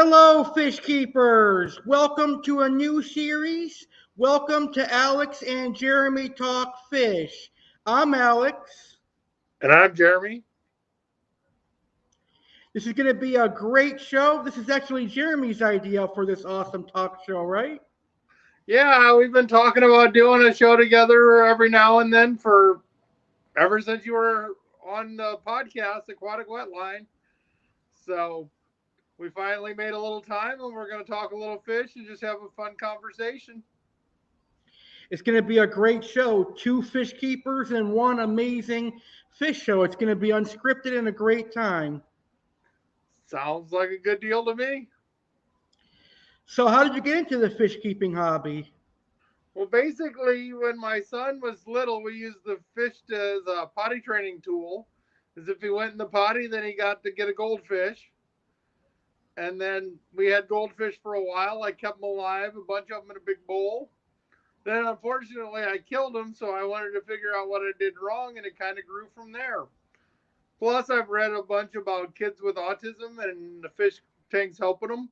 Hello, fish keepers. Welcome to a new series. Welcome to Alex and Jeremy Talk Fish. I'm Alex. And I'm Jeremy. This is going to be a great show. This is actually Jeremy's idea for this awesome talk show, right? Yeah, we've been talking about doing a show together every now and then for ever since you were on the podcast, Aquatic Wetline. So we finally made a little time and we're going to talk a little fish and just have a fun conversation. It's going to be a great show. Two fish keepers and one amazing fish show. It's going to be unscripted and a great time. Sounds like a good deal to me. So, how did you get into the fish keeping hobby? Well, basically, when my son was little, we used the fish as a potty training tool. As if he went in the potty, then he got to get a goldfish. And then we had goldfish for a while. I kept them alive, a bunch of them in a big bowl. Then, unfortunately, I killed them, so I wanted to figure out what I did wrong, and it kind of grew from there. Plus, I've read a bunch about kids with autism and the fish tanks helping them.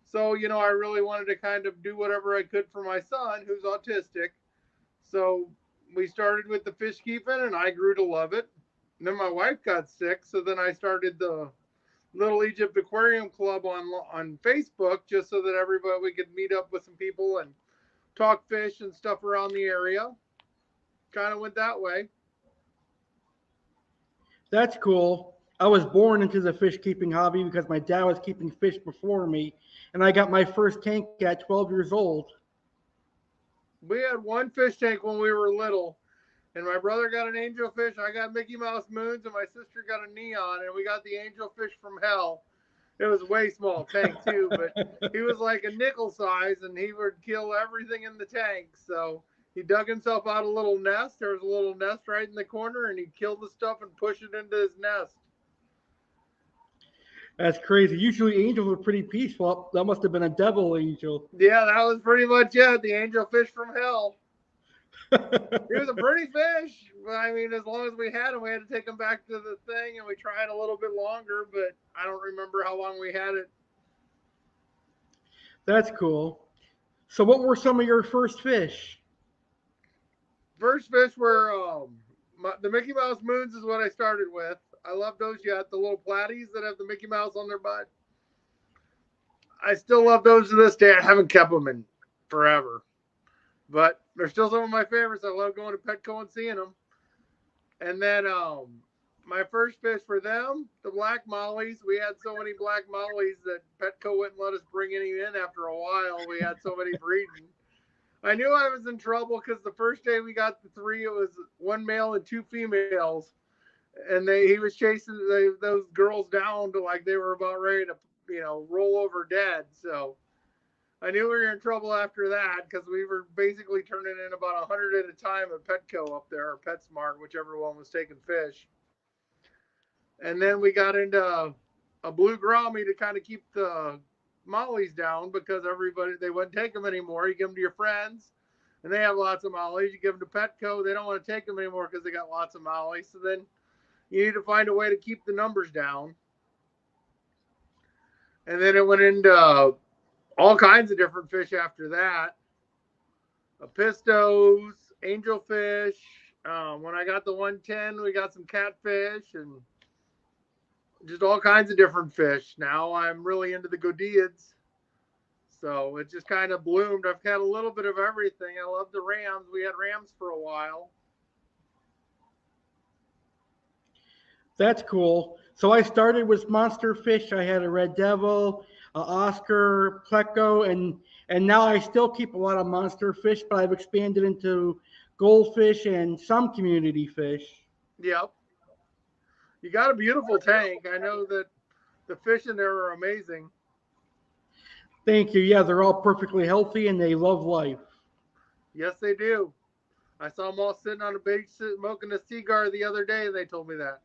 So, I really wanted to kind of do whatever I could for my son who's autistic. So, we started with the fish keeping, and I grew to love it. And then my wife got sick, so then I started the Little Egypt Aquarium Club on Facebook just so that everybody we could meet up with some people and talk fish and stuff around the area. Kind of went that way. That's cool. I was born into the fish keeping hobby because my dad was keeping fish before me, and I got my first tank at 12 years old. We had one fish tank when we were little, and my brother got an angelfish. I got Mickey Mouse moons, and my sister got a neon, and we got the angelfish from hell. It was a way small tank too, but he was like a nickel size, and he would kill everything in the tank. So he dug himself out a little nest. There was a little nest right in the corner, and he'd kill the stuff and push it into his nest. That's crazy. Usually angels are pretty peaceful. That must have been a devil angel. Yeah, that was pretty much it. The angelfish from hell. He was a pretty fish. I mean, as long as we had him, we had to take him back to the thing, and we tried a little bit longer, but I don't remember how long we had it. That's cool. So, what were some of your first fish? First fish were the Mickey Mouse moons is what I started with. I love those yet. The little platies that have the Mickey Mouse on their butt. I still love those to this day. I haven't kept them in forever. But they're still some of my favorites. I love going to Petco and seeing them. And then my first fish for them, the black mollies. We had so many black mollies that Petco wouldn't let us bring any in after a while. We had so many breeding. I knew I was in trouble because the first day we got the three, it was one male and two females. And he was chasing those girls down to like they were about ready to, roll over dead. So I knew we were in trouble after that because we were basically turning in about 100 at a time at Petco up there, or PetSmart, whichever one was taking fish. And then we got into a blue grommy to kind of keep the mollies down because they wouldn't take them anymore. You give them to your friends, and they have lots of mollies. You give them to Petco, they don't want to take them anymore because they got lots of mollies. So then you need to find a way to keep the numbers down. And then it went into all kinds of different fish after that. Pistos, angelfish. When I got the 110, we got some catfish and just all kinds of different fish. Now I'm really into the godiads. So it just kind of bloomed. I've had a little bit of everything. I love the rams. We had rams for a while. That's cool. So I started with monster fish. I had a red devil, a Oscar, pleco, and now I still keep a lot of monster fish, but I've expanded into goldfish and some community fish. Yep. You got a beautiful tank. I know that the fish in there are amazing. Thank you. Yeah, they're all perfectly healthy and they love life. Yes, they do. I saw them all sitting on a beach smoking a cigar the other day, and they told me that.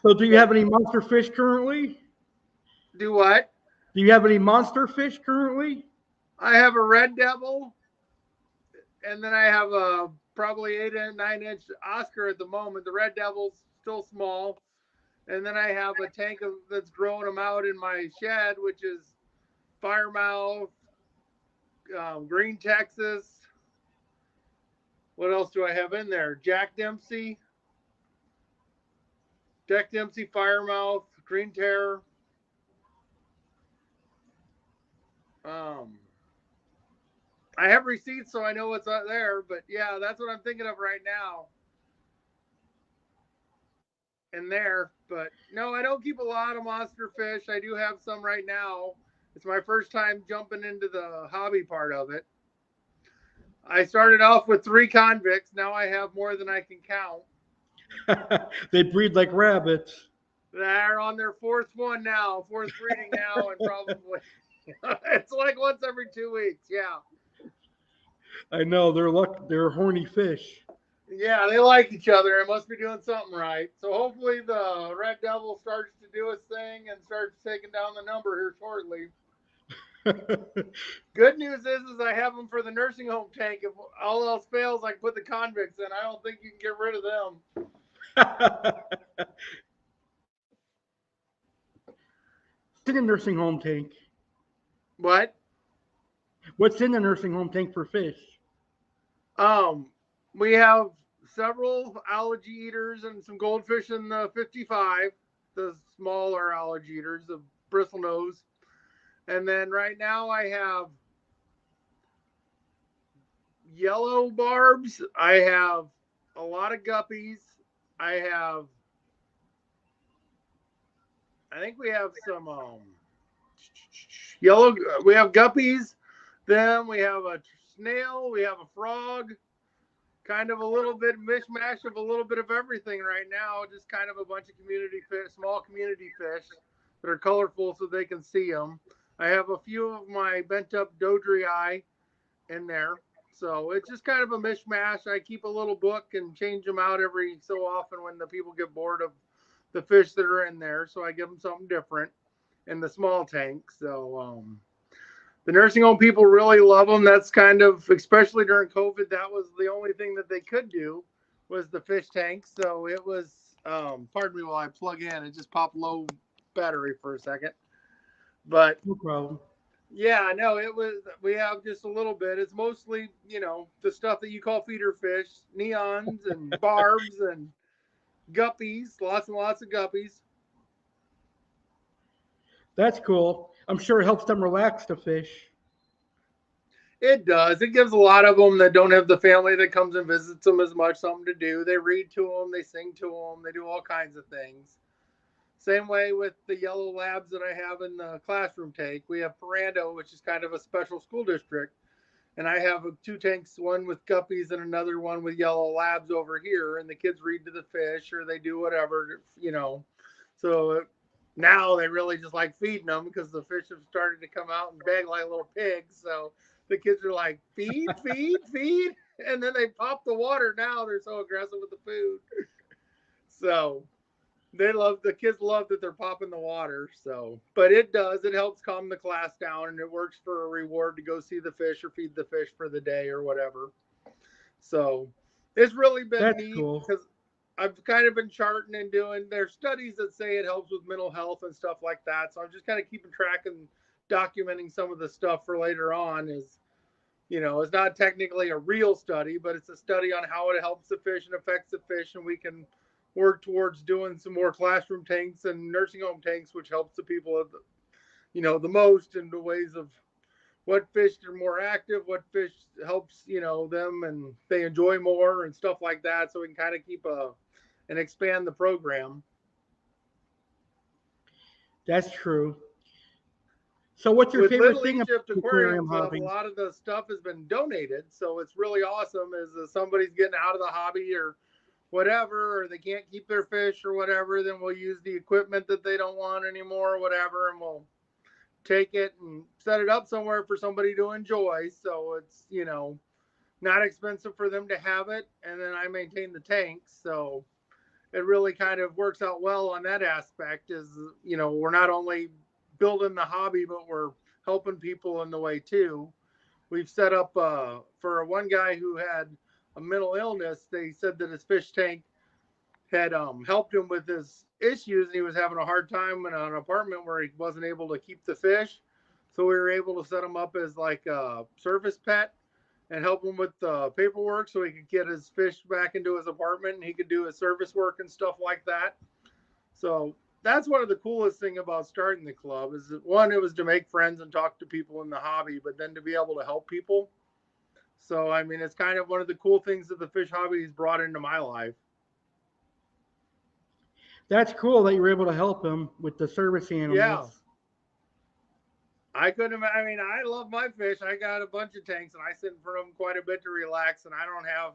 So do you have any monster fish currently? Do what? Do you have any monster fish currently? I have a red devil, and then I have a probably 8 and 9 inch Oscar at the moment. The red devil's still small, And then I have a tank that's growing them out in my shed, which is Firemouth, Green Texas. What else do I have in there? Jack Dempsey, Firemouth, Green Terror. I have receipts, so I know what's out there. But yeah, that's what I'm thinking of right now. In there, but no, I don't keep a lot of monster fish. I do have some right now. It's my first time jumping into the hobby part of it. I started off with 3 convicts. Now I have more than I can count. They breed like rabbits. They're on their 4th one now, 4th breeding now, and probably it's like once every 2 weeks. Yeah. I know they're horny fish. Yeah, they like each other. I must be doing something right. So hopefully the Red Devil starts to do his thing and starts taking down the number here shortly. Good news is I have them for the nursing home tank. If all else fails, I can put the convicts in. I don't think you can get rid of them. What's in a nursing home tank? What? What's in the nursing home tank for fish? We have several algae eaters and some goldfish in the 55, the smaller algae eaters, the bristlenose. And then right now I have yellow barbs. I have a lot of guppies. I think we have some yellow. We have guppies. Then we have a snail. We have a frog. Kind of a little bit mishmash of a little bit of everything right now. Just kind of a bunch of community fish, small community fish that are colorful so they can see them. I have a few of my bent up dodrii in there. So it's just kind of a mishmash. I keep a little book and change them out every so often when the people get bored of the fish that are in there. So I give them something different in the small tank. So the nursing home people really love them. That's kind of, especially during COVID, that was the only thing that they could do was the fish tank. So it was, pardon me while I plug in. It just popped low battery for a second. But no problem. Yeah, no, it was, we have just a little bit. It's mostly, the stuff that you call feeder fish, neons and barbs and guppies, lots and lots of guppies. That's cool. I'm sure it helps them relax the fish. It does. It gives a lot of them that don't have the family that comes and visits them as much something to do. They read to them, they sing to them, they do all kinds of things. Same way with the yellow labs that I have in the classroom tank. We have Ferrando, which is kind of a special school district. And I have 2 tanks, one with guppies and another one with yellow labs over here. And the kids read to the fish or they do whatever. So now they really just like feeding them because the fish have started to come out and beg like little pigs. So the kids are like, feed, feed, feed. And then they pop the water now. They're so aggressive with the food. So the kids love that they're popping the water. So, but it helps calm the class down and it works for a reward to go see the fish or feed the fish for the day or whatever. So it's really been neat because I've kind of been charting and doing, there's studies that say it helps with mental health and stuff like that. So I'm just kind of keeping track and documenting some of the stuff for later on it's not technically a real study, but it's a study on how it helps the fish and affects the fish. And we can work towards doing some more classroom tanks and nursing home tanks, which helps the people, the most in the ways of what fish are more active, what fish helps, them and they enjoy more and stuff like that. So we can kind of keep and expand the program. That's true. So what's your favorite thing about the Aquarium Club? A lot of the stuff has been donated. So it's really awesome as somebody's getting out of the hobby or whatever, or they can't keep their fish or whatever, then we'll use the equipment that they don't want anymore or whatever, and we'll take it and set it up somewhere for somebody to enjoy. So it's, not expensive for them to have it. And then I maintain the tanks. So it really kind of works out well on that aspect is, we're not only building the hobby, but we're helping people in the way too. We've set up for one guy who had a mental illness. They said that his fish tank had helped him with his issues, and he was having a hard time in an apartment where he wasn't able to keep the fish. So we were able to set him up as like a service pet and help him with the paperwork so he could get his fish back into his apartment and he could do his service work and stuff like that. So that's one of the coolest thing about starting the club is that, one, it was to make friends and talk to people in the hobby, but then to be able to help people. So, I mean, it's kind of one of the cool things that the fish hobby has brought into my life. That's cool that you were able to help him with the service Yeah. animals. I couldn't, I mean, I love my fish. I got a bunch of tanks and I sit in front of them quite a bit to relax, and I don't have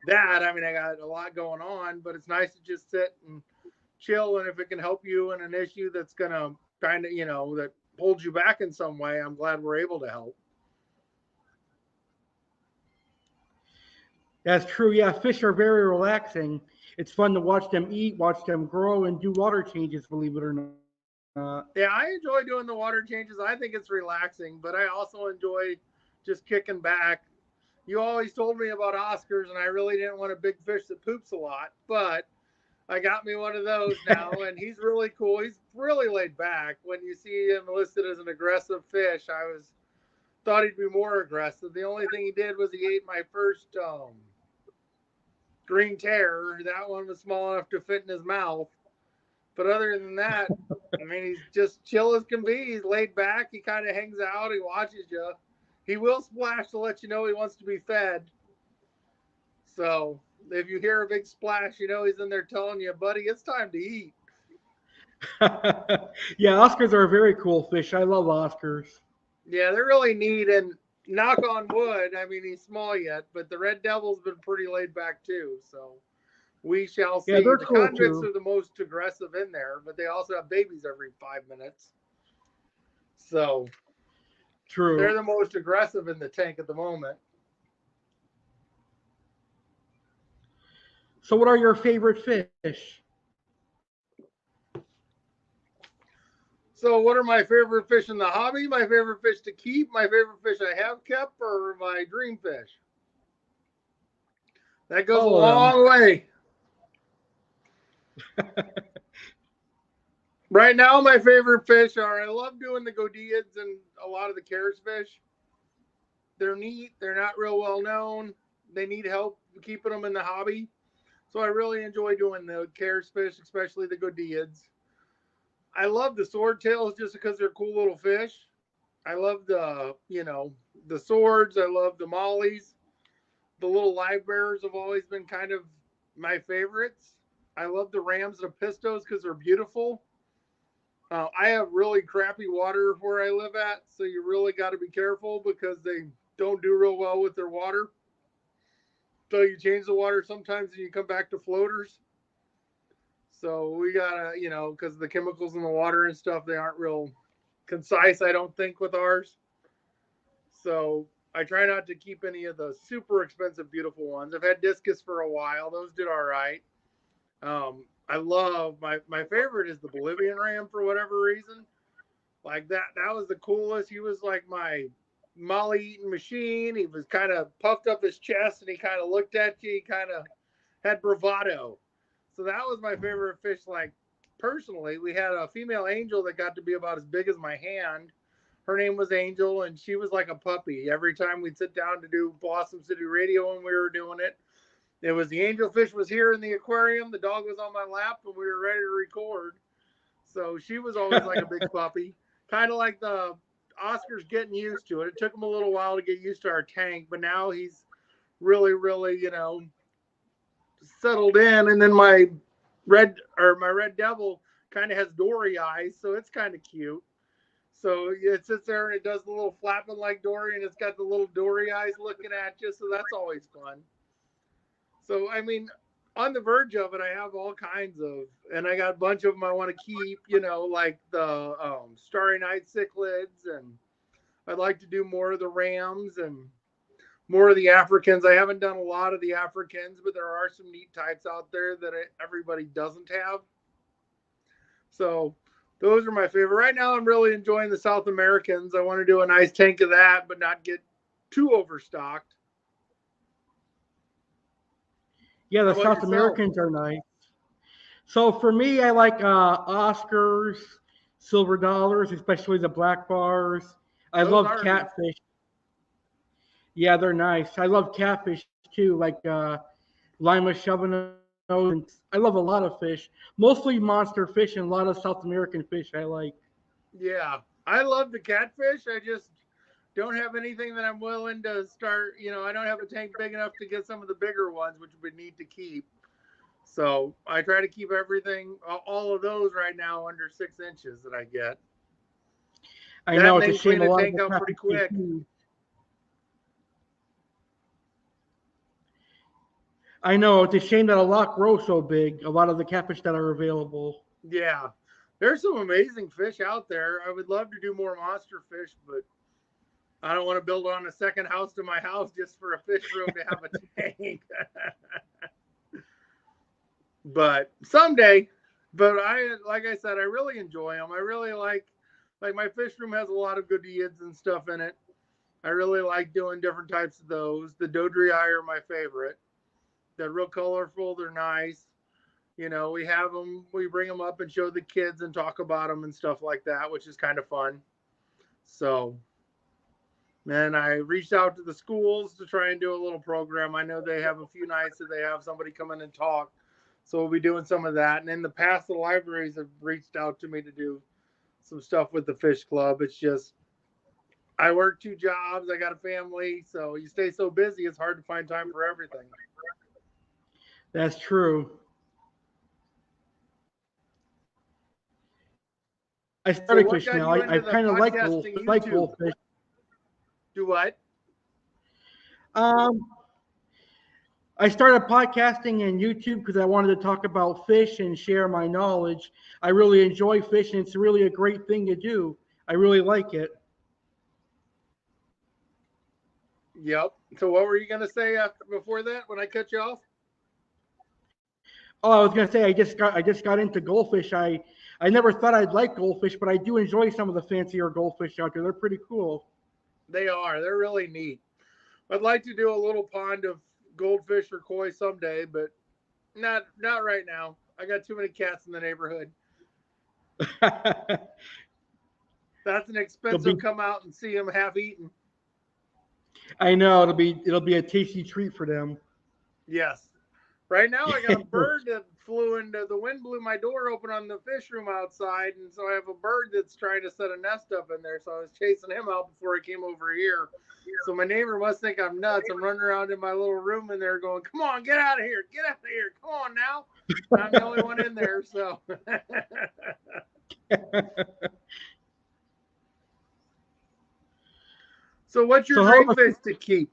that. I mean, I got a lot going on, but it's nice to just sit and chill. And if it can help you in an issue that's going to kind of, that holds you back in some way, I'm glad we're able to help. That's true. Yeah, fish are very relaxing. It's fun to watch them eat, watch them grow, and do water changes, believe it or not. Yeah, I enjoy doing the water changes. I think it's relaxing, but I also enjoy just kicking back. You always told me about Oscars, and I really didn't want a big fish that poops a lot, but I got me one of those now, and he's really cool. He's really laid back. When you see him listed as an aggressive fish, thought he'd be more aggressive. The only thing he did was he ate my first green terror. That one was small enough to fit in his mouth. But other than that, I mean, he's just chill as can be. He's laid back. He kind of hangs out. He watches you. He will splash to let you know he wants to be fed. So if you hear a big splash, you know he's in there telling you, buddy, it's time to eat. Yeah, Oscars are a very cool fish. I love Oscars. Yeah, they're really neat. And knock on wood, I mean, he's small yet, but the red devil's been pretty laid back too. So we shall see. Yeah, they're The cool convicts too. are the most aggressive in there, but they also have babies every 5 minutes. So they're True. the most aggressive in the tank at the moment. So, what are your favorite fish? So what are my favorite fish in the hobby? My favorite fish to keep? My favorite fish I have kept? Or my dream fish? That goes a All of them. long way. Right now, my favorite fish are, I love doing the godiads and a lot of the cares fish. They're neat. They're not real well known. They need help keeping them in the hobby. So I really enjoy doing the cares fish, especially the godiads. I love the swordtails just because they're cool little fish. I love the swords. I love the mollies. The little live bearers have always been kind of my favorites. I love the rams and the pistos because they're beautiful. I have really crappy water where I live at, so you really got to be careful because they don't do real well with their water. So you change the water sometimes and you come back to floaters. So we gotta, because the chemicals in the water and stuff, they aren't real concise, I don't think, with ours. So I try not to keep any of the super expensive, beautiful ones. I've had discus for a while; those did all right. I love my favorite is the Bolivian ram for whatever reason. Like that, that was the coolest. He was like my molly eating machine. He was kind of puffed up his chest and he kind of looked at you. He kind of had bravado. So that was my favorite fish. Like personally, we had a female angel that got to be about as big as my hand. Her name was Angel, and she was like a puppy. Every time we'd sit down to do Blossom City Radio when we were doing it, it was the angelfish was here in the aquarium, the dog was on my lap, and we were ready to record. So she was always like a big puppy, kind of like the Oscar's getting used to it. It took him a little while to get used to our tank, but now he's really, really, settled in. And then my red devil kind of has Dory eyes, so it's kind of cute. So it sits there and it does the little flapping like Dory, and it's got the little Dory eyes looking at you. So that's always fun. So, I mean, on the verge of it, I have all kinds of, and I got a bunch of them I want to keep, like the Starry Night cichlids, and I'd like to do more of the rams and more of the Africans. I haven't done a lot of the Africans, but there are some neat types out there that everybody doesn't have. So those are my favorite. Right now, I'm really enjoying the South Americans. I want to do a nice tank of that, but not get too overstocked. Yeah, How the about South yourself? Americans are nice. So for me, I like Oscars, silver dollars, especially the black bars. I Those love are neat. catfish. Yeah, they're nice. I love catfish too, like lima chauvinos. And I love a lot of fish, mostly monster fish and a lot of South American fish I like. Yeah, I love the catfish. I just don't have anything that I'm willing to start. I don't have a tank big enough to get some of the bigger ones, which would need to keep. So I try to keep everything, all of those right now under 6 inches that I get. I That know and it's they a can shame clean a a lot of tank us out have pretty to stay quick. tuned. I know it's a shame that a lot grow so big. A lot of the catfish that are available. Yeah, there's some amazing fish out there. I would love to do more monster fish, but I don't want to build on a second house to my house just for a fish room to have a tank. But someday. But like I said, I really enjoy them. I really like my fish room has a lot of good yids and stuff in it. I really like doing different types of those. The Dodri eye are my favorite. They're real colorful. They're nice. We have them. We bring them up and show the kids and talk about them and stuff like that, which is kind of fun. So, then I reached out to the schools to try and do a little program. I know they have a few nights that they have somebody come in and talk. So we'll be doing some of that. And in the past, the libraries have reached out to me to do some stuff with the fish club. It's just, I work 2 jobs. I got a family. So you stay so busy, it's hard to find time for everything. That's true. I So started what fish got now. you I into the kind of podcasting like YouTube? goldfish. Do what? Um, I started podcasting and YouTube because I wanted to talk about fish and share my knowledge. I really enjoy fish, and it's really a great thing to do. I really like it. Yep. So what were you going to say before that when I cut you off? Oh, I was gonna say I just got into goldfish. I never thought I'd like goldfish, but I do enjoy some of the fancier goldfish out there. They're pretty cool. They are. They're really neat. I'd like to do a little pond of goldfish or koi someday, but not right now. I got too many cats in the neighborhood. That's an It'll be, expensive come out and see them half eaten. I know it'll be a tasty treat for them. Yes. Right now I got a bird that flew into the wind blew my door open on the fish room outside, and so I have a bird that's trying to set a nest up in there. So I was chasing him out before he came over here. So my neighbor must think I'm nuts. I'm running around in my little room in there going, "Come on, get out of here. Get out of here. Come on now." And I'm the only one in there, so So what's your So how dream about, fish to keep?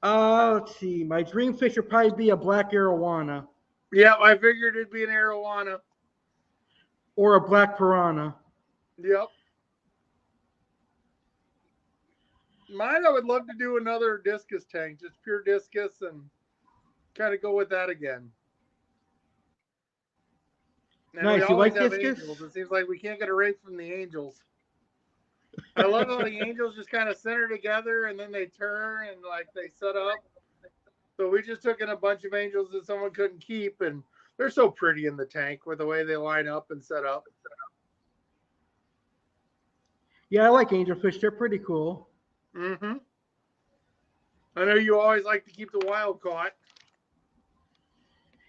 let's see. My dream fish would probably be a black arowana Yeah, I figured it'd be an arowana. or a black piranha. Yep. Mine, I would love to do another discus tank, just pure discus, and kind of go with that again. And we Nice. You always like have discus? angels. It seems like we can't get a break from the angels. I love how the angels just kind of center together and then they turn and like they set up. So we just took in a bunch of angels that someone couldn't keep, and they're so pretty in the tank with the way they line up and set up. Yeah, I like angelfish. They're pretty cool. Mm-hmm. I know you always like to keep the wild caught.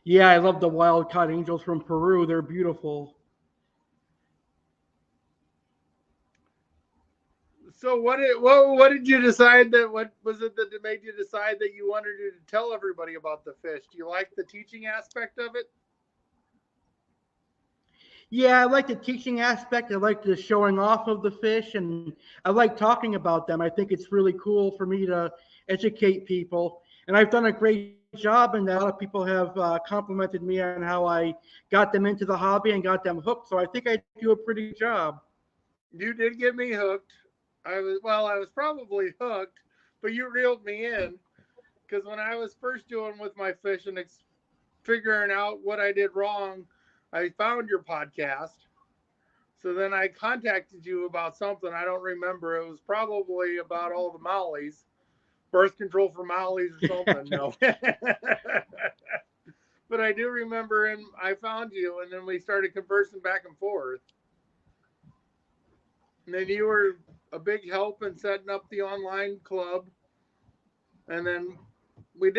Yeah, I love the wild caught angels from Peru. They're beautiful. So what did you decide that what was it that made you decide that you wanted to tell everybody about the fish? Do you like the teaching aspect of it? Yeah, I like the teaching aspect. I like the showing off of the fish, and I like talking about them. I think it's really cool for me to educate people, and I've done a great job. And a lot of people have complimented me on how I got them into the hobby and got them hooked. So I think I do a pretty good job. You did get me hooked. I was probably hooked, but you reeled me in because when I was first doing with my fish and figuring out what I did wrong, I found your podcast. So then I contacted you about something I don't remember. It was probably about all the mollies, birth control for mollies or something. No, but But I do remember, and I found you, and then we started conversing back and forth. And then you were a big help in setting up the online club. And then we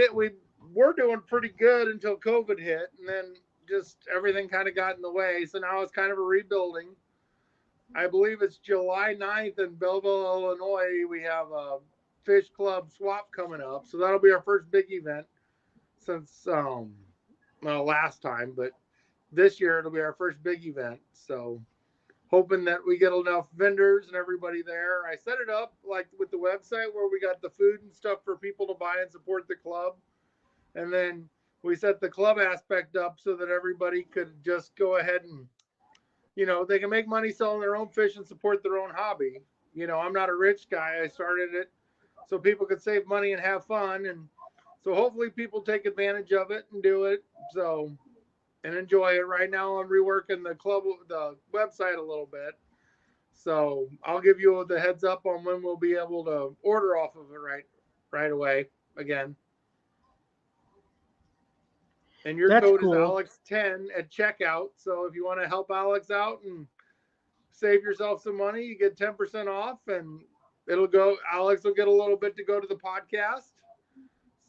were doing pretty good until COVID hit, and then just everything kind of got in the way. So now it's kind of a rebuilding. I believe it's July 9th in Belleville, Illinois. We have a fish club swap coming up. So that'll be our first big event since well, last time, but this year it'll be our first big event. So hoping that we get enough vendors and everybody there. I set it up like with the website where we got the food and stuff for people to buy and support the club. And then we set the club aspect up so that everybody could just go ahead and, they can make money selling their own fish and support their own hobby. I'm not a rich guy. I started it so people could save money and have fun. And so hopefully people take advantage of it and do it. So, and enjoy it. Right now I'm reworking the website a little bit. So I'll give you the heads up on when we'll be able to order off of it right away again. And your That's code is cool. Alex10 at checkout. So if you want to help Alex out and save yourself some money, you get 10% off, and Alex will get a little bit to go to the podcast.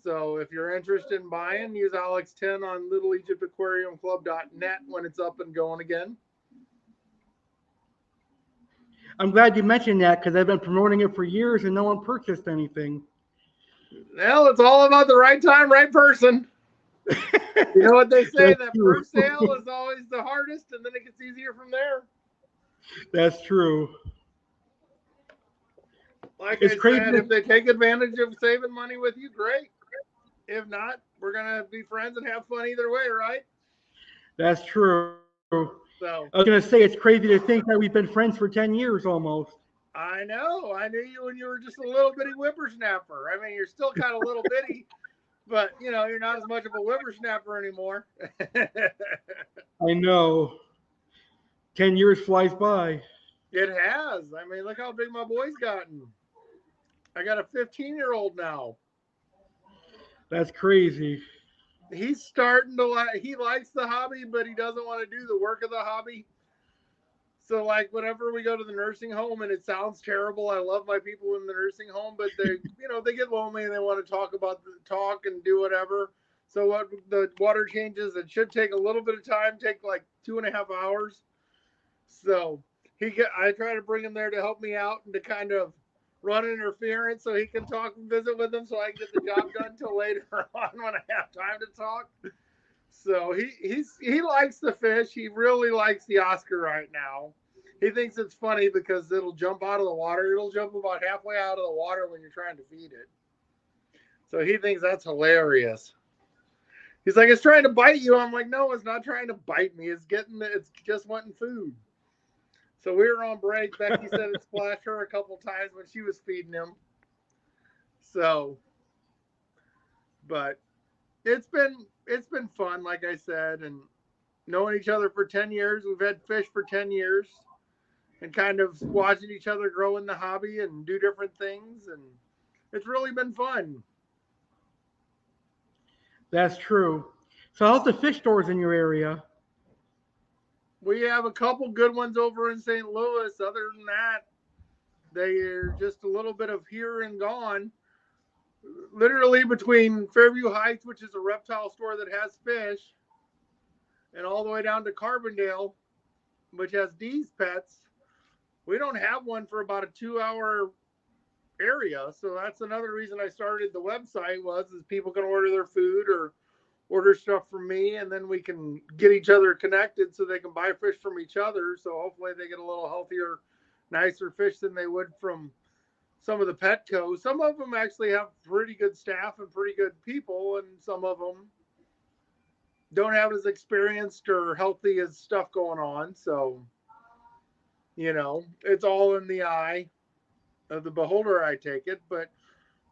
So if you're interested in buying, use Alex10 on littleegyptaquariumclub.net when it's up and going again. I'm glad you mentioned that because I've been promoting it for years and no one purchased anything. Well, it's all about the right time, right person. You know what they say, that true. first sale is always the hardest, and then it gets easier from there. That's true. Like It's I crazy. said, if they take advantage of saving money with you, great. If not, we're going to be friends and have fun either way, right? That's true. So I was going to say, it's crazy to think that we've been friends for 10 years almost. I know. I knew you when you were just a little bitty whippersnapper. I mean, you're still kind of little bitty, but, you're not as much of a whippersnapper anymore. I know. 10 years flies by. It has. I mean, look how big my boy's gotten. I got a 15-year-old now. That's crazy. He's starting to he likes the hobby, but he doesn't want to do the work of the hobby. So like whenever we go to the nursing home, and it sounds terrible, I love my people in the nursing home, but they, they get lonely and they want to talk and do whatever. So what the water changes, it should take a little bit of time, take like 2.5 hours. So I try to bring him there to help me out and to kind of run interference so he can talk and visit with them so I can get the job done till later on when I have time to talk. So he likes the fish. He really likes the Oscar right now. He thinks it's funny because it'll jump out of the water. It'll jump about halfway out of the water when you're trying to feed it. So he thinks that's hilarious. He's like, it's trying to bite you. I'm like, no, it's not trying to bite me. It's just wanting food. So we were on break. Becky said it splashed her a couple times when she was feeding him. So, but it's been fun, like I said, and knowing each other for 10 years. We've had fish for 10 years and kind of watching each other grow in the hobby and do different things. And it's really been fun. That's true. So how's the fish stores in your area? We have a couple good ones over in St. Louis. Other than that, they're just a little bit of here and gone. Literally between Fairview Heights, which is a reptile store that has fish, and all the way down to Cardinale, which has Dee's Pets. We don't have one for about a 2-hour area. So that's another reason I started the website is people can order their food or order stuff from me, and then we can get each other connected so they can buy fish from each other. So hopefully they get a little healthier, nicer fish than they would from some of the Petco. Some of them actually have pretty good staff and pretty good people, and some of them don't have as experienced or healthy as stuff going on. So, it's all in the eye of the beholder, I take it. But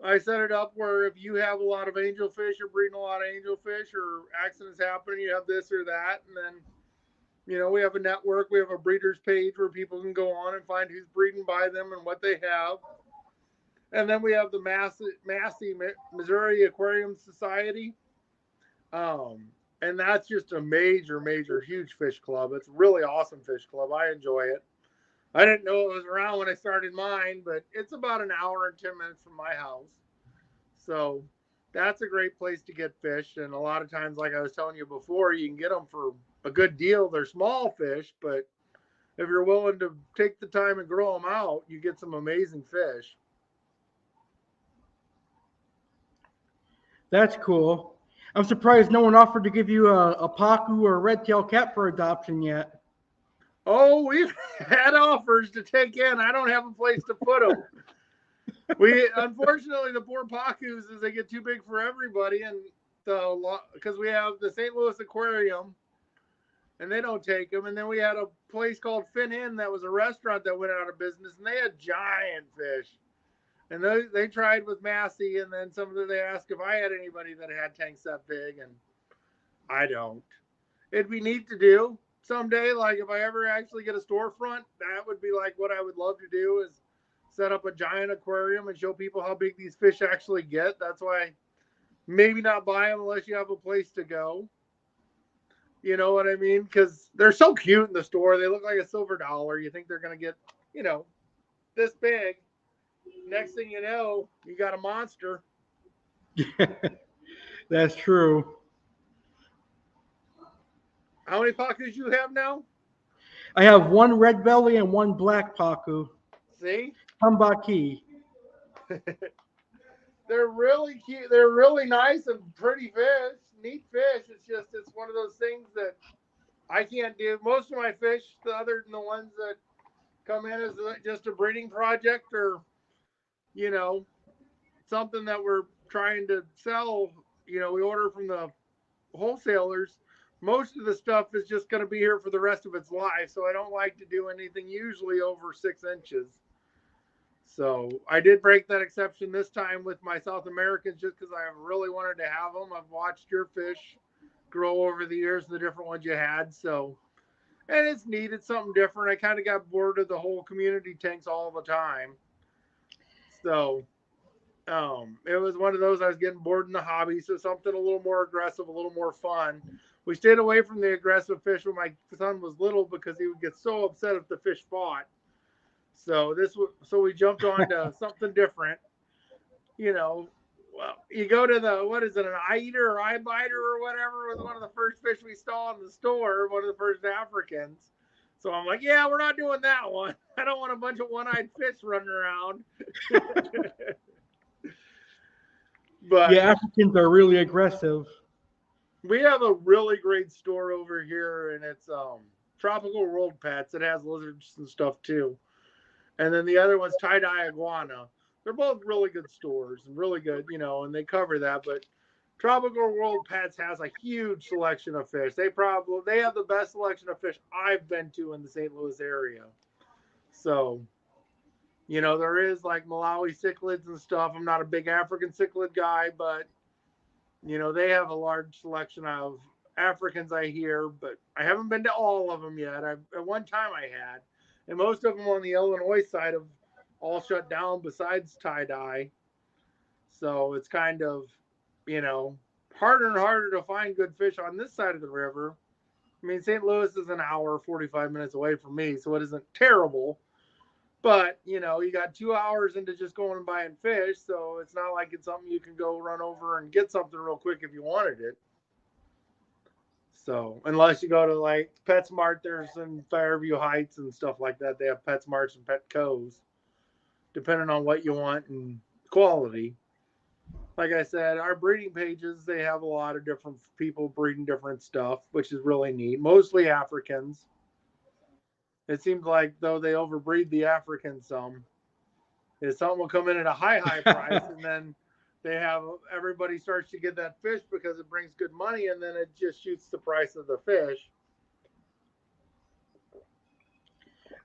I set it up where if you have a lot of angelfish or breeding a lot of angelfish or accidents happening, you have this or that. And then, we have a network. We have a breeders page where people can go on and find who's breeding by them and what they have. And then we have the Massey, Missouri Aquarium Society. And that's just a major, major, huge fish club. It's a really awesome fish club. I enjoy it. I didn't know it was around when I started mine, but it's about an hour and 10 minutes from my house. So that's a great place to get fish. And a lot of times, like I was telling you before, you can get them for a good deal. They're small fish, but if you're willing to take the time and grow them out, you get some amazing fish. That's cool. I'm surprised no one offered to give you a pacu or a red-tailed cat for adoption yet. Oh, we've had offers to take in. I don't have a place to put them. We unfortunately, the poor pacus is they get too big for everybody, and because we have the St. Louis Aquarium, and they don't take them. And then we had a place called Fin Inn that was a restaurant that went out of business, and they had giant fish. And they tried with Massey, and then they asked if I had anybody that had tanks that big, and I don't. It'd be neat to do someday. Like if I ever actually get a storefront, that would be like what I would love to do is set up a giant aquarium and show people how big these fish actually get. That's why maybe not buy them unless you have a place to go. You know what I mean? Because they're so cute in the store. They look like a silver dollar. You think they're going to get, this big. Next thing you know, you got a monster. That's true. How many pacus you have now? I have one red belly and one black pacu. See? Tambaki. They're really cute. They're really nice and pretty fish. Neat fish. It's one of those things that I can't do. Most of my fish, other than the ones that come in as just a breeding project or, something that we're trying to sell, we order from the wholesalers. Most of the stuff is just going to be here for the rest of its life. So I don't like to do anything usually over 6 inches. So I did break that exception this time with my South Americans just because I really wanted to have them. I've watched your fish grow over the years, the different ones you had. So, and it's neat. It's something different. I kind of got bored of the whole community tanks all the time. So it was one of those, I was getting bored in the hobby. So something a little more aggressive, a little more fun. We stayed away from the aggressive fish when my son was little because he would get so upset if the fish fought. So we jumped on to something different. Well, you go to what is it, an eye eater or eye biter or whatever, was one of the first fish we saw in the store, one of the first Africans. So I'm like, yeah, we're not doing that one. I don't want a bunch of one-eyed fish running around. But yeah, Africans are really aggressive. We have a really great store over here, and it's Tropical World Pets. It has lizards and stuff too. And then the other one's Tie-Dye Iguana. They're both really good stores and really good, and they cover that. But Tropical World Pets has a huge selection of fish. They have the best selection of fish I've been to in the St. Louis area. So, there is like Malawi cichlids and stuff. I'm not a big African cichlid guy, but they have a large selection of Africans, I hear, but I haven't been to all of them yet. At one time I had, and most of them on the Illinois side have all shut down besides tie-dye. So it's kind of, harder and harder to find good fish on this side of the river. I mean, St. Louis is an hour, 45 minutes away from me, so it isn't terrible. But, you got 2 hours into just going and buying fish, so it's not like it's something you can go run over and get something real quick if you wanted it. So, unless you go to, like, PetSmart, there's in Fairview Heights and stuff like that. They have PetSmarts and Petco's, depending on what you want and quality. Like I said, our breeding pages, they have a lot of different people breeding different stuff, which is really neat. Mostly Africans. It seems like, though, they overbreed the Africans some. Something will come in at a high price, and then everybody starts to get that fish because it brings good money, and then it just shoots the price of the fish.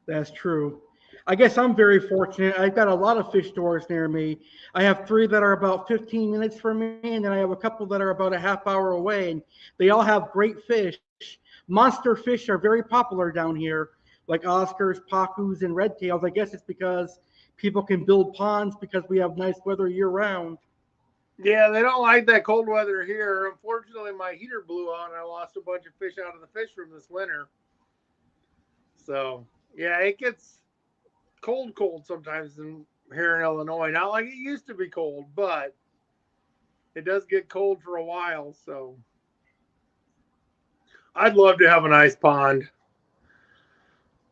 That's true. I guess I'm very fortunate. I've got a lot of fish stores near me. I have 3 that are about 15 minutes from me, and then I have a couple that are about a half hour away, and they all have great fish. Monster fish are very popular down here, like Oscars, pacus, and red tails. I guess it's because people can build ponds because we have nice weather year round. Yeah, they don't like that cold weather here. Unfortunately, my heater blew out and I lost a bunch of fish out of the fish room this winter. So, yeah, it gets cold sometimes here in Illinois. Not like it used to be cold, but it does get cold for a while. So, I'd love to have an ice pond.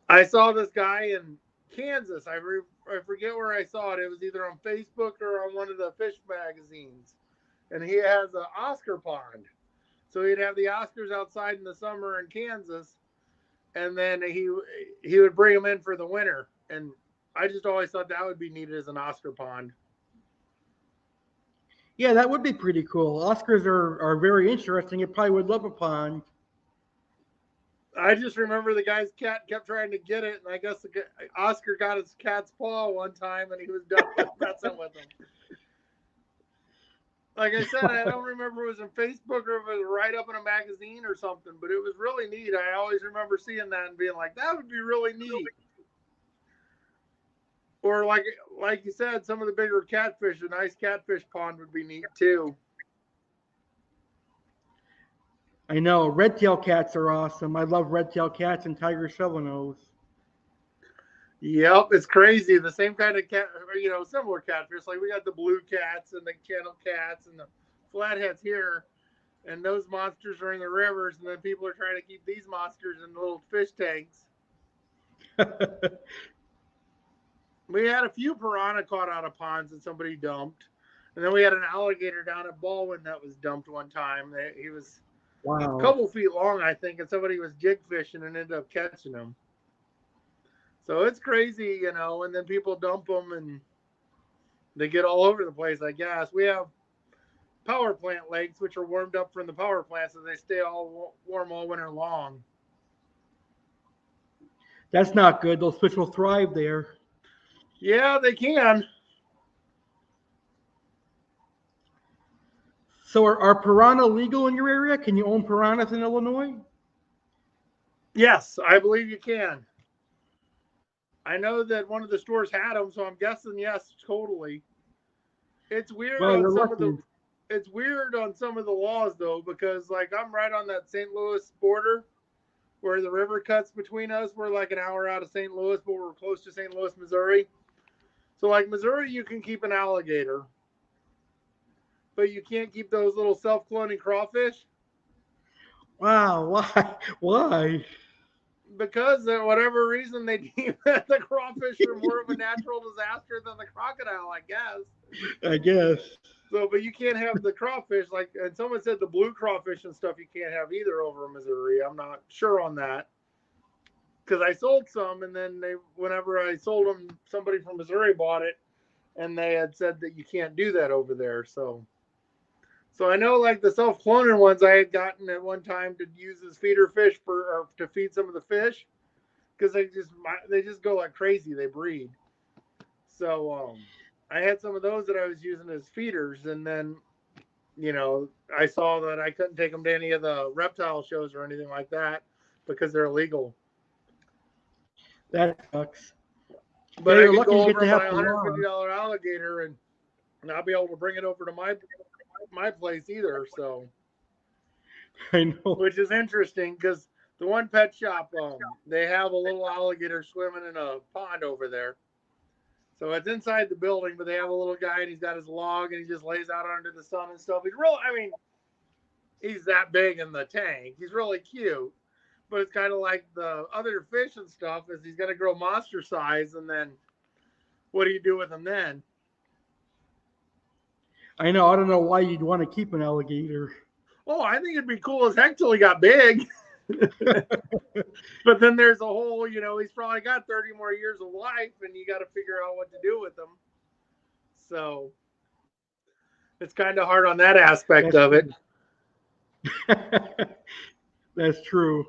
I saw this guy in Kansas. I forget where I saw it. It was either on Facebook or on one of the fish magazines. And he has an Oscar pond. So he'd have the Oscars outside in the summer in Kansas, and then he would bring them in for the winter. And I just always thought that would be needed as an Oscar pond. Yeah, that would be pretty cool. Oscars are very interesting. It probably would love a pond. I just remember the guy's cat kept trying to get it, and I guess Oscar got his cat's paw one time, and he was done messing with him. Like I said, I don't remember if it was in Facebook or if it was right up in a magazine or something, but it was really neat. I always remember seeing that and being like, that would be really neat. Or like you said, some of the bigger catfish, a nice catfish pond would be neat too. I know red-tailed cats are awesome. I love red-tailed cats and tiger shovelnose. Yep, it's crazy. The same kind of cat, similar catfish. Like we got the blue cats and the channel cats and the flatheads here, and those monsters are in the rivers, and then people are trying to keep these monsters in little fish tanks. We had a few piranha caught out of ponds that somebody dumped, and then we had an alligator down at Baldwin that was dumped one time. He was a couple feet long, I think, and somebody was jig fishing and ended up catching him. So it's crazy, and then people dump them and they get all over the place, I guess. We have power plant lakes, which are warmed up from the power plant, so they stay all warm all winter long. That's not good. Those fish will thrive there. Yeah, they can. So are piranha legal in your area? Can you own piranhas in Illinois? Yes, I believe you can. I know that one of the stores had them, so I'm guessing yes, totally. It's weird Well, on you're some of lucky. the laws though, because like I'm right on that St. Louis border where the river cuts between us. We're like an hour out of St. Louis, but we're close to St. Louis, Missouri. So like Missouri, you can keep an alligator, but you can't keep those little self-cloning crawfish. Wow, why? Why? Because for whatever reason they deem that the crawfish are more of a natural disaster than the crocodile, I guess. I guess. So, but you can't have the crawfish and someone said the blue crawfish and stuff you can't have either over in Missouri. I'm not sure on that because I sold some, and then whenever I sold them, somebody from Missouri bought it, and they had said that you can't do that over there. So I know like the self-cloning ones I had gotten at one time to use as feeder fish or to feed some of the fish because they just go like crazy. They breed. So I had some of those that I was using as feeders, and then I saw that I couldn't take them to any of the reptile shows or anything like that because they're illegal. That sucks. Yeah, But I you're could lucky go you get over to and buy have a piranha. $150 alligator and not be able to bring it over to my place either. So, I know. which is interesting because the one pet shop, they have a little alligator swimming in a pond over there. So it's inside the building, but they have a little guy and he's got his log and he just lays out under the sun and stuff. He's that big in the tank. He's really cute, but it's kind of like the other fish and stuff is he's going to grow monster size. And then what do you do with him then? I know. I don't know why you'd want to keep an alligator. Oh, I think it'd be cool as heck till he got big. But then there's a whole, he's probably got 30 more years of life and you got to figure out what to do with him. So it's kind of hard on that aspect of it. That's true.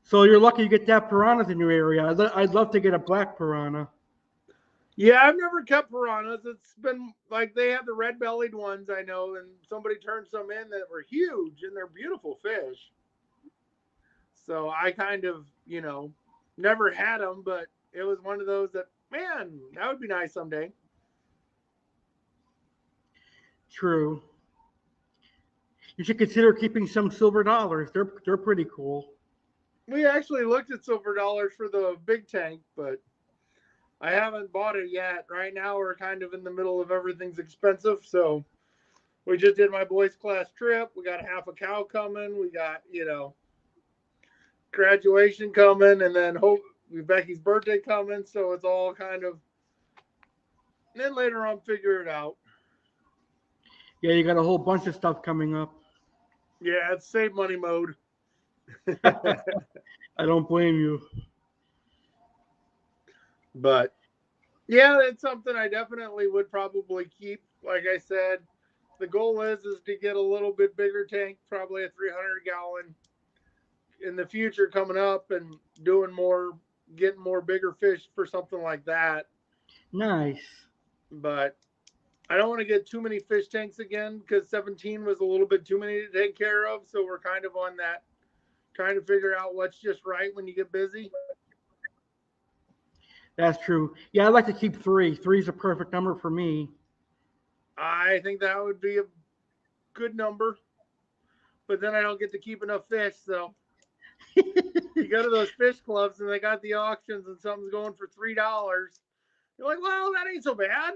So you're lucky you get that piranhas in your area. I'd love to get a black piranha. Yeah, I've never kept piranhas. It's been like they have the red-bellied ones, I know, and somebody turned some in that were huge and they're beautiful fish. So I kind of, never had them, but it was one of those that, man, that would be nice someday. True. You should consider keeping some silver dollars. They're pretty cool. We actually looked at silver dollars for the big tank, but I haven't bought it yet. Right now, we're kind of in the middle of everything's expensive. So we just did my boys' class trip. We got half a cow coming. We got, graduation coming, and then Becky's birthday coming. So it's all kind of, and then later on, figure it out. Yeah, you got a whole bunch of stuff coming up. Yeah, it's save money mode. I don't blame you. But yeah, it's something I definitely would probably keep. Like I said, the goal is to get a little bit bigger tank, probably a 300-gallon in the future coming up, and getting more bigger fish for something like that. Nice. But I don't want to get too many fish tanks again because 17 was a little bit too many to take care of. So we're kind of on that, trying to figure out what's just right when you get busy. That's true. Yeah, I'd like to keep three. Three's a perfect number for me. I think that would be a good number, but then I don't get to keep enough fish. So you go to those fish clubs and they got the auctions and something's going for $3. You're like, well, that ain't so bad.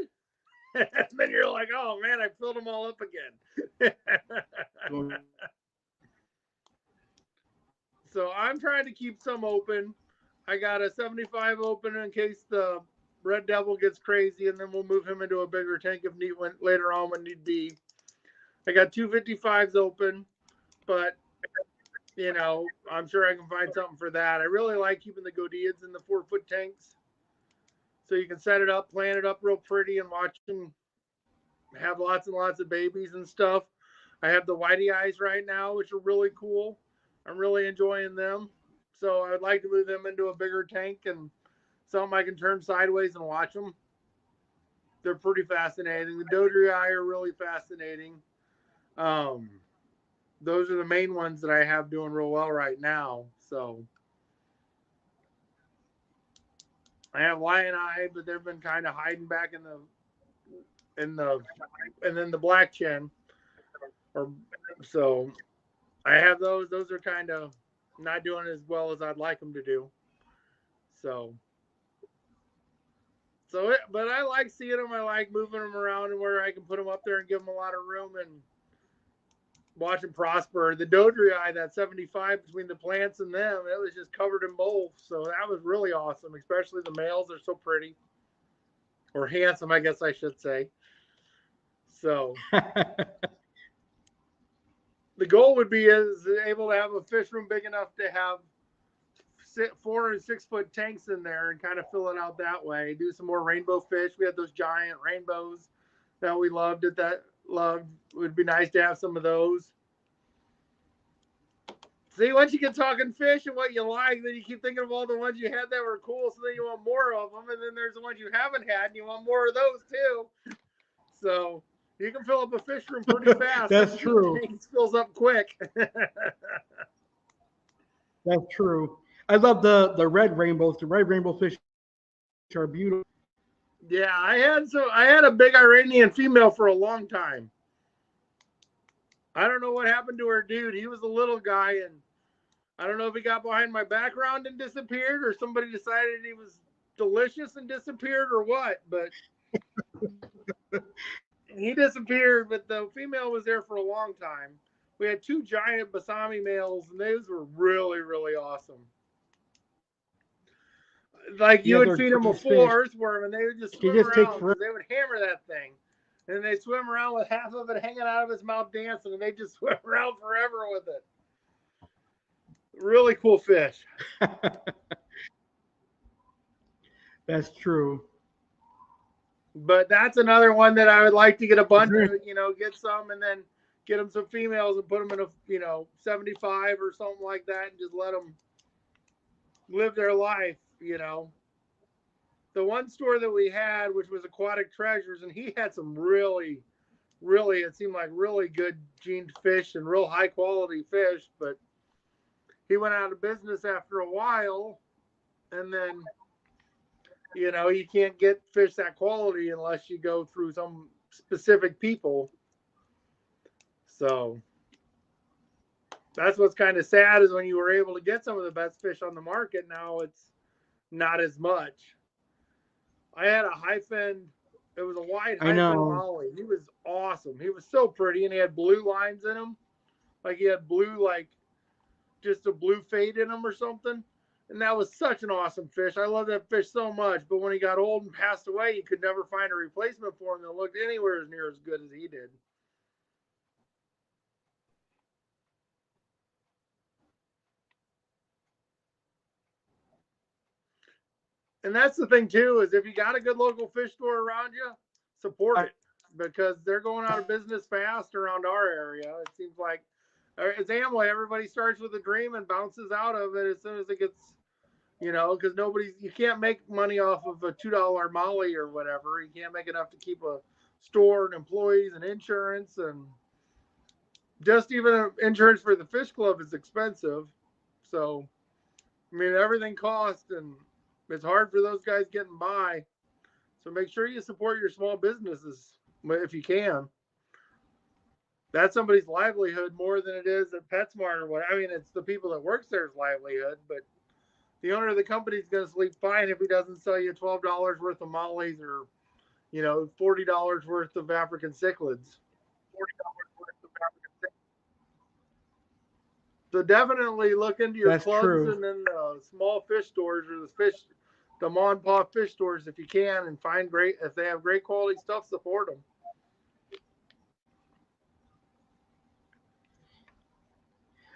And then you're like, oh man, I filled them all up again. So I'm trying to keep some open. I got a 75 open in case the Red Devil gets crazy, and then we'll move him into a bigger tank if need later on when need be. I got 255s open, but I'm sure I can find something for that. I really like keeping the Godiads in the 4-foot tanks, so you can set it up, plan it up real pretty, and watch them have lots and lots of babies and stuff. I have the Whitey Eyes right now, which are really cool. I'm really enjoying them. So I'd like to move them into a bigger tank and something I can turn sideways and watch them. They're pretty fascinating. The Dodri Eye are really fascinating. Those are the main ones that I have doing real well right now. So I have Lion Eye, but they've been kind of hiding back and then the Black Chin. So I have those. Those are kind of not doing as well as I'd like them to do. But I like seeing them. I like moving them around and where I can put them up there and give them a lot of room and watch them prosper. The Dodri Eye, that 75 between the plants and them, it was just covered in mold. So that was really awesome, especially the males are so pretty. Or handsome, I guess I should say. So the goal would be is able to have a fish room big enough to have 4 and 6 foot tanks in there and kind of fill it out that way. Do some more rainbow fish. We had those giant rainbows that we loved. It would be nice to have some of those. See, once you get talking fish and what you like, then you keep thinking of all the ones you had that were cool, so then you want more of them, and then there's the ones you haven't had, and you want more of those too. So you can fill up a fish room pretty fast. That's true. It fills up quick. That's true. I love the red rainbows. The red rainbow fish are beautiful. Yeah, I had a big Iranian female for a long time. I don't know what happened to her dude. He was a little guy, and I don't know if he got behind my background and disappeared, or somebody decided he was delicious and disappeared, or what. But he disappeared, but the female was there for a long time. We had 2 giant Basami males, and those were really, really awesome. Like you would feed them a full earthworm, and they would just swim around because they would hammer that thing. And they swim around with half of it hanging out of his mouth dancing, and they just swim around forever with it. Really cool fish. That's true. But that's another one that I would like to get a bunch of, get some and then get them some females and put them in a, 75 or something like that and just let them live their life, The one store that we had, which was Aquatic Treasures, and he had some really, really, it seemed like really good gened fish and real high quality fish, but he went out of business after a while, and then you can't get fish that quality unless you go through some specific people. So that's what's kind of sad, is when you were able to get some of the best fish on the market, now it's not as much. I had a hyphen. It was a white I hyphen know. molly. He was awesome. He was so pretty, and he had blue lines in him. Like he had blue, like just a blue fade in him or something. And that was such an awesome fish. I love that fish so much. But when he got old and passed away, you could never find a replacement for him that looked anywhere as near as good as he did. And that's the thing too, is if you got a good local fish store around you, support it, because they're going out of business fast around our area. It seems like it's Amway. Everybody starts with a dream and bounces out of it as soon as it gets, because you can't make money off of a $2 molly or whatever. You can't make enough to keep a store and employees and insurance, and just even insurance for the fish club is expensive. So, I mean, everything costs, and it's hard for those guys getting by. So make sure you support your small businesses if you can. That's somebody's livelihood more than it is at PetSmart or what. I mean, it's the people that works there's livelihood, but the owner of the company is going to sleep fine if he doesn't sell you $12 worth of mollies, or, $40 worth of African cichlids. So definitely look into your That's clubs true. and then small fish stores, or the mom and pop fish stores if you can, and if they have great quality stuff, support them.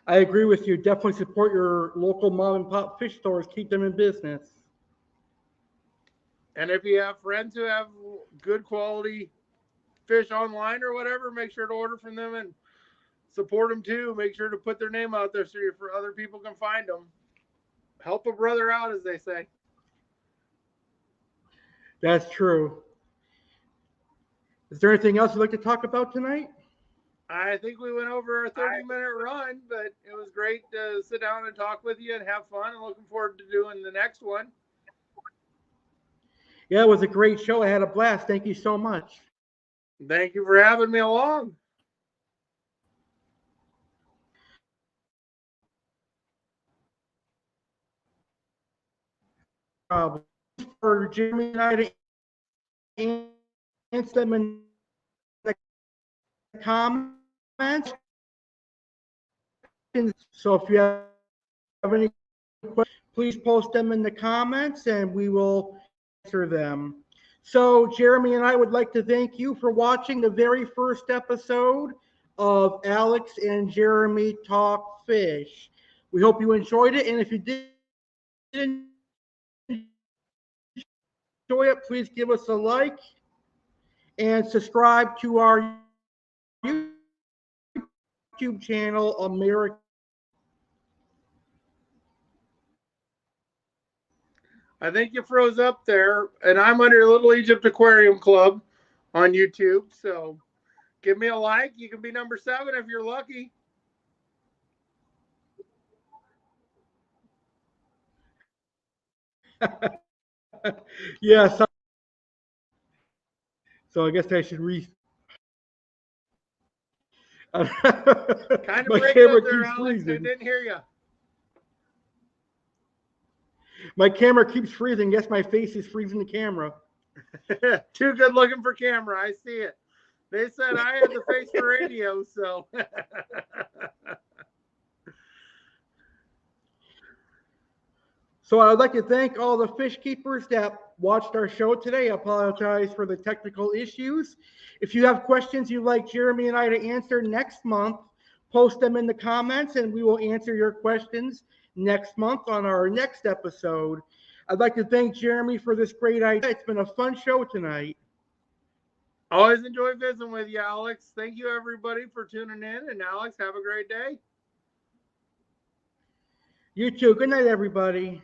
I agree with you. Definitely support your local mom and pop fish stores. Keep them in business. And if you have friends who have good quality fish online or whatever, make sure to order from them and support them too. Make sure to put their name out there so other people can find them. Help a brother out, as they say. That's true. Is there anything else you'd like to talk about tonight? I think we went over a 30-minute run, but it was great to sit down and talk with you and have fun. I'm looking forward to doing the next one. Yeah, it was a great show. I had a blast. Thank you so much. Thank you for having me along. For Jeremy and I to answer them in the comments. So if you have any questions, please post them in the comments and we will answer them. So Jeremy and I would like to thank you for watching the very first episode of Alex and Jeremy Talk Fish. We hope you enjoyed it, and if you did enjoy it, please give us a like and subscribe to our YouTube channel, American. I think you froze up there, and I'm under Little Egypt Aquarium Club on YouTube. So give me a like. You can be number 7 if you're lucky. Yes. So I guess I should Kind of my breaking camera up there, keeps Alex. I freezing. didn't hear you. My camera keeps freezing. Yes, my face is freezing the camera. Too good looking for camera. I see it. They said I had the face for radio, so. So I'd like to thank all the fish keepers that watched our show today. I apologize for the technical issues. If you have questions you'd like Jeremy and I to answer next month, post them in the comments and we will answer your questions next month on our next episode. I'd like to thank Jeremy for this great idea. It's been a fun show tonight. Always enjoy visiting with you, Alex. Thank you, everybody, for tuning in. And Alex, have a great day. You too. Good night, everybody.